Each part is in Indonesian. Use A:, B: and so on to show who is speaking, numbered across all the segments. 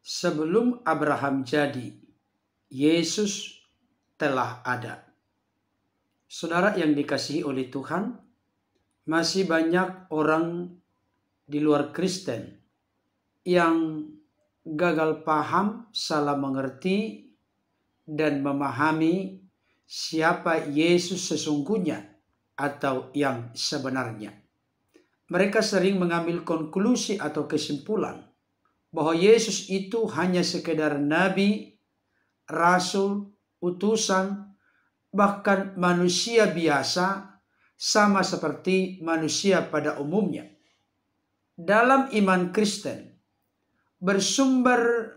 A: Sebelum Abraham jadi, Yesus telah ada. Saudara yang dikasihi oleh Tuhan, masih banyak orang di luar Kristen yang gagal paham, salah mengerti, dan memahami siapa Yesus sesungguhnya atau yang sebenarnya. Mereka sering mengambil konklusi atau kesimpulan bahwa Yesus itu hanya sekedar nabi, rasul, utusan, bahkan manusia biasa, sama seperti manusia pada umumnya. Dalam iman Kristen, bersumber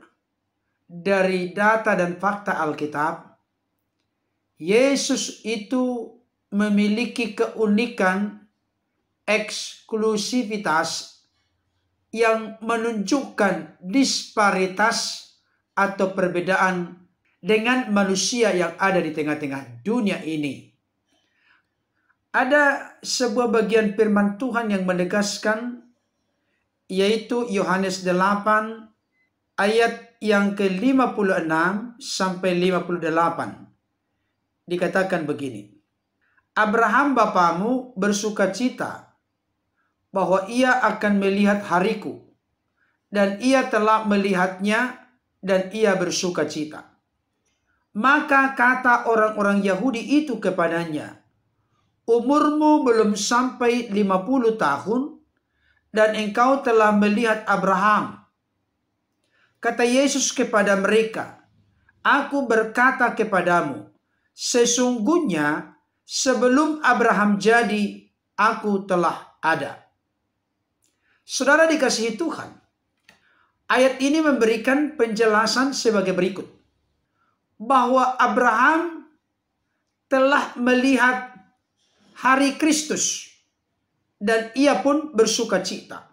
A: dari data dan fakta Alkitab, Yesus itu memiliki keunikan eksklusivitas yang menunjukkan disparitas atau perbedaan dengan manusia yang ada di tengah-tengah dunia ini. Ada sebuah bagian firman Tuhan yang menegaskan, yaitu Yohanes 8 ayat yang ke-56 sampai 58. Dikatakan begini, Abraham bapamu bersuka cita bahwa ia akan melihat hariku, dan ia telah melihatnya dan ia bersuka cita. Maka kata orang-orang Yahudi itu kepadanya, umurmu belum sampai 50 tahun dan engkau telah melihat Abraham. Kata Yesus kepada mereka, aku berkata kepadamu, sesungguhnya sebelum Abraham jadi, aku telah ada. Saudara dikasihi Tuhan, ayat ini memberikan penjelasan sebagai berikut. Bahwa Abraham telah melihat hari Kristus dan ia pun bersuka cita.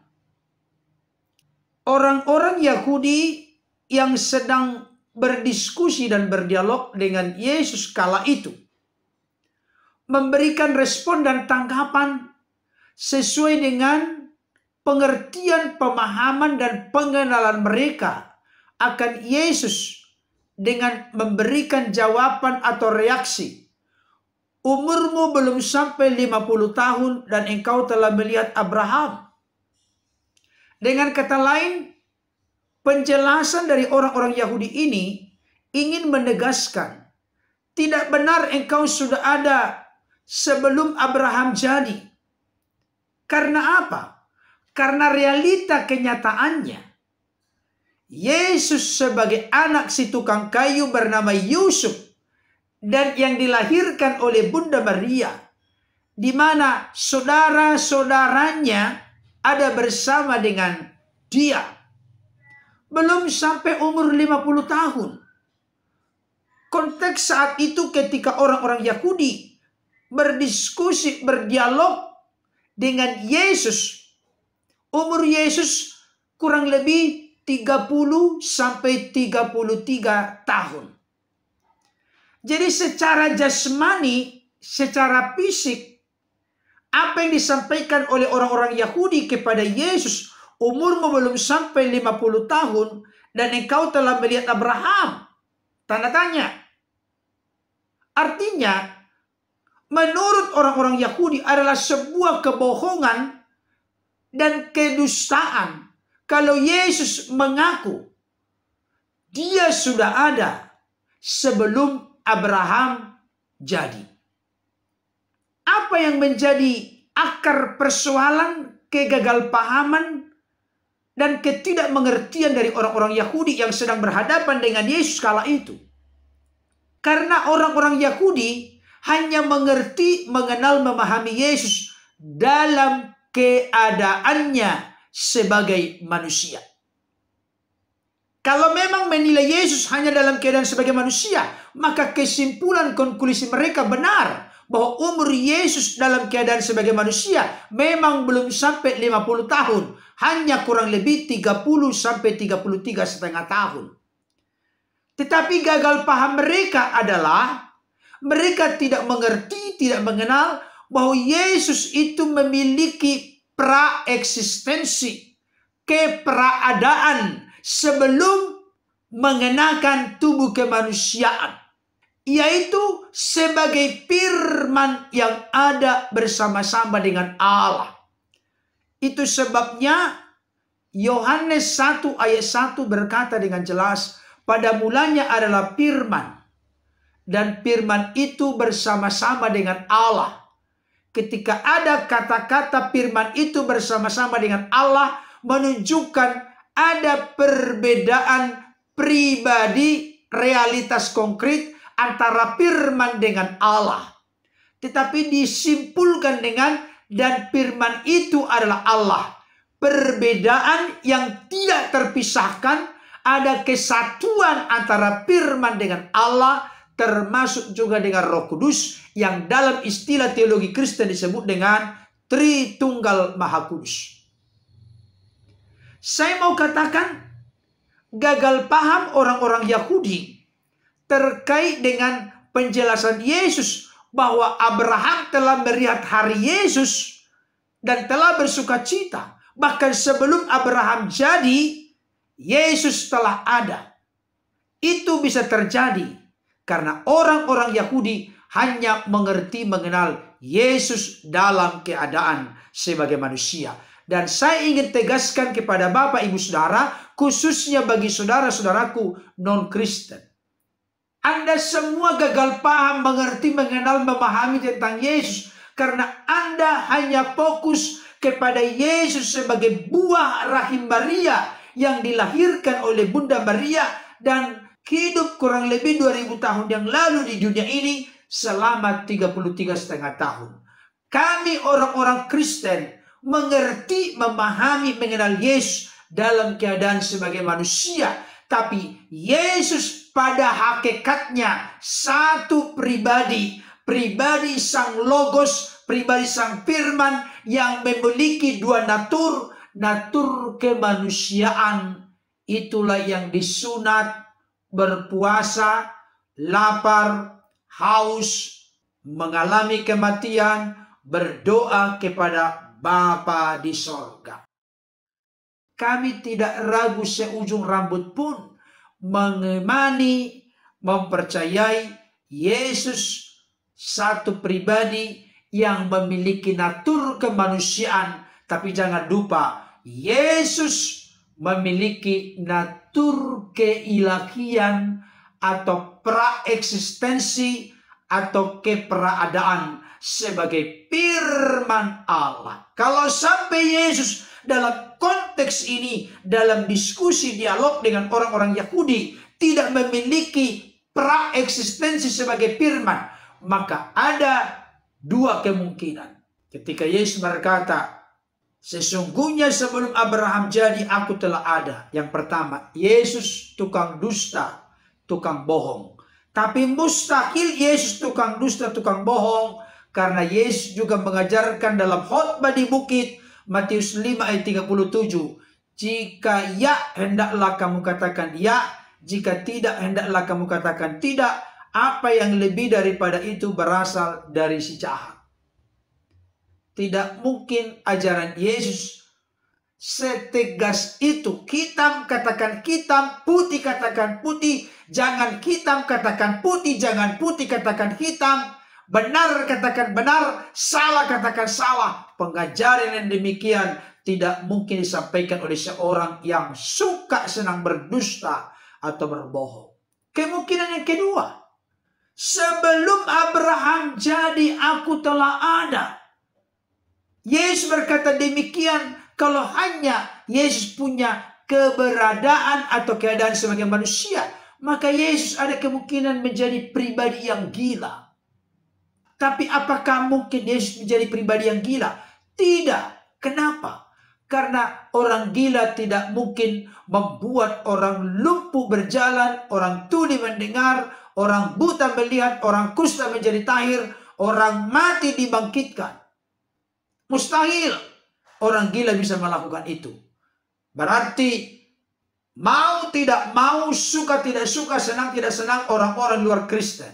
A: Orang-orang Yahudi yang sedang berdiskusi dan berdialog dengan Yesus kala itu memberikan respon dan tanggapan sesuai dengan pengertian, pemahaman, dan pengenalan mereka akan Yesus dengan memberikan jawaban atau reaksi. Umurmu belum sampai 50 tahun dan engkau telah melihat Abraham. Dengan kata lain, penjelasan dari orang-orang Yahudi ini ingin menegaskan, tidak benar engkau sudah ada sebelum Abraham jadi. Karena apa? Karena realita kenyataannya, Yesus sebagai anak si tukang kayu bernama Yusuf dan yang dilahirkan oleh Bunda Maria, di mana saudara-saudaranya ada bersama dengan dia, belum sampai umur 50 tahun. Konteks saat itu ketika orang-orang Yahudi berdiskusi, berdialog dengan Yesus, umur Yesus kurang lebih 30 sampai 33 tahun. Jadi secara jasmani, secara fisik, apa yang disampaikan oleh orang-orang Yahudi kepada Yesus, umurmu belum sampai 50 tahun dan engkau telah melihat Abraham. Tanda tanya. Artinya, menurut orang-orang Yahudi adalah sebuah kebohongan dan kedustaan kalau Yesus mengaku dia sudah ada sebelum Abraham jadi. Apa yang menjadi akar persoalan kegagalpahaman dan ketidakmengertian dari orang-orang Yahudi yang sedang berhadapan dengan Yesus kala itu? Karena orang-orang Yahudi hanya mengerti, mengenal, memahami Yesus dalam keadaannya sebagai manusia. Kalau memang menilai Yesus hanya dalam keadaan sebagai manusia, maka kesimpulan konklusi mereka benar bahwa umur Yesus dalam keadaan sebagai manusia memang belum sampai 50 tahun, hanya kurang lebih 30 sampai 33,5 tahun. Tetapi gagal paham mereka adalah mereka tidak mengerti, tidak mengenal bahwa Yesus itu memiliki praeksistensi, keberadaan sebelum mengenakan tubuh kemanusiaan, yaitu sebagai firman yang ada bersama-sama dengan Allah. Itu sebabnya Yohanes 1 ayat 1 berkata dengan jelas, pada mulanya adalah firman, dan firman itu bersama-sama dengan Allah. Ketika ada kata-kata firman itu bersama-sama dengan Allah, menunjukkan ada perbedaan pribadi, realitas konkret antara firman dengan Allah. Tetapi disimpulkan dengan dan firman itu adalah Allah. Perbedaan yang tidak terpisahkan, ada kesatuan antara firman dengan Allah, termasuk juga dengan Roh Kudus yang dalam istilah teologi Kristen disebut dengan Tritunggal Maha Kudus. Saya mau katakan, gagal paham orang-orang Yahudi terkait dengan penjelasan Yesus bahwa Abraham telah melihat hari Yesus dan telah bersuka cita. Bahkan sebelum Abraham jadi, Yesus telah ada. Itu bisa terjadi karena orang-orang Yahudi hanya mengenal Yesus dalam keadaan sebagai manusia. Dan saya ingin tegaskan kepada Bapak Ibu Saudara, khususnya bagi saudara-saudaraku non-Kristen, Anda semua gagal paham, mengerti, mengenal, memahami tentang Yesus karena Anda hanya fokus kepada Yesus sebagai buah rahim Maria yang dilahirkan oleh Bunda Maria dan hidup kurang lebih 2000 tahun yang lalu di dunia ini selama 33,5 tahun. Kami orang-orang Kristen mengerti, memahami, mengenal Yesus dalam keadaan sebagai manusia. Tapi Yesus pada hakikatnya satu pribadi. Pribadi sang Logos, pribadi sang Firman yang memiliki dua natur. Natur kemanusiaan itulah yang disunat, berpuasa, lapar, haus, mengalami kematian, berdoa kepada Bapa di sorga. Kami tidak ragu seujung rambut pun mengimani, mempercayai Yesus satu pribadi yang memiliki natur kemanusiaan. Tapi jangan lupa, Yesus memiliki natur keilahian atau praeksistensi atau keberadaan sebagai firman Allah. Kalau sampai Yesus dalam konteks ini, dalam diskusi dialog dengan orang-orang Yahudi, tidak memiliki praeksistensi sebagai firman, maka ada dua kemungkinan. Ketika Yesus berkata, sesungguhnya sebelum Abraham jadi, aku telah ada. Yang pertama, Yesus tukang dusta, tukang bohong. Tapi mustahil Yesus tukang dusta, tukang bohong. Karena Yesus juga mengajarkan dalam khotbah di bukit, Matius 5 ayat 37. Jika ya, hendaklah kamu katakan ya. Jika tidak, hendaklah kamu katakan tidak. Apa yang lebih daripada itu berasal dari si jahat. Tidak mungkin ajaran Yesus setegas itu. Hitam katakan hitam, putih katakan putih. Jangan hitam katakan putih, jangan putih katakan hitam. Benar katakan benar, salah katakan salah. Pengajaran yang demikian tidak mungkin disampaikan oleh seorang yang suka senang berdusta atau berbohong. Kemungkinan yang kedua, sebelum Abraham jadi, aku telah ada. Yesus berkata demikian. Kalau hanya Yesus punya keberadaan atau keadaan sebagai manusia, maka Yesus ada kemungkinan menjadi pribadi yang gila. Tapi apakah mungkin Yesus menjadi pribadi yang gila? Tidak. Kenapa? Karena orang gila tidak mungkin membuat orang lumpuh berjalan, orang tuli mendengar, orang buta melihat, orang kusta menjadi tahir, orang mati dibangkitkan. Mustahil orang gila bisa melakukan itu. Berarti mau tidak mau, suka tidak suka, senang tidak senang, orang-orang luar Kristen.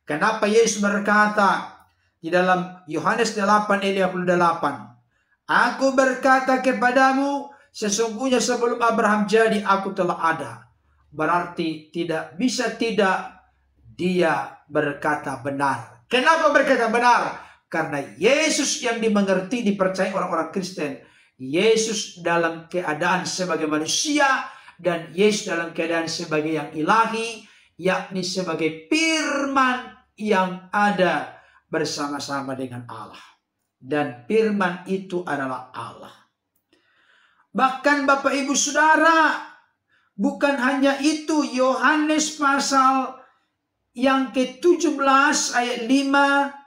A: Kenapa Yesus berkata di dalam Yohanes 8 ayat 58, aku berkata kepadamu, sesungguhnya sebelum Abraham jadi, aku telah ada. berarti tidak bisa tidak dia berkata benar. Kenapa berkata benar? Karena Yesus yang dimengerti, dipercayai orang-orang Kristen, Yesus dalam keadaan sebagai manusia dan Yesus dalam keadaan sebagai yang ilahi, yakni sebagai firman yang ada bersama-sama dengan Allah. Dan firman itu adalah Allah. Bahkan Bapak Ibu Saudara, bukan hanya itu, Yohanes pasal yang ke-17 ayat 5,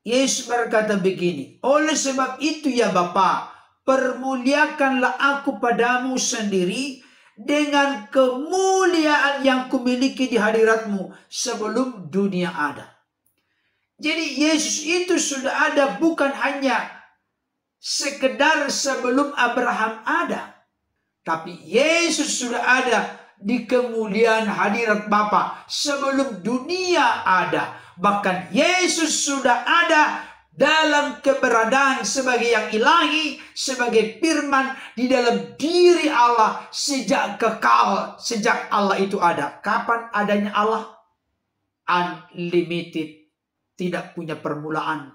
A: Yesus berkata begini, oleh sebab itu ya Bapa, permuliakanlah aku padamu sendiri dengan kemuliaan yang kumiliki di hadiratmu sebelum dunia ada. Jadi Yesus itu sudah ada bukan hanya sekedar sebelum Abraham ada, tapi Yesus sudah ada di kemuliaan hadirat Bapa sebelum dunia ada. Bahkan Yesus sudah ada dalam keberadaan sebagai yang ilahi, sebagai firman di dalam diri Allah sejak kekal, sejak Allah itu ada. Kapan adanya Allah? Unlimited, tidak punya permulaan,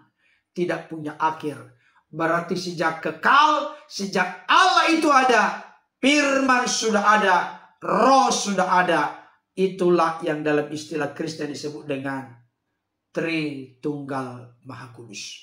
A: tidak punya akhir. Berarti sejak kekal, sejak Allah itu ada, firman sudah ada, roh sudah ada. Itulah yang dalam istilah Kristen disebut dengan Tritunggal Maha Kudus.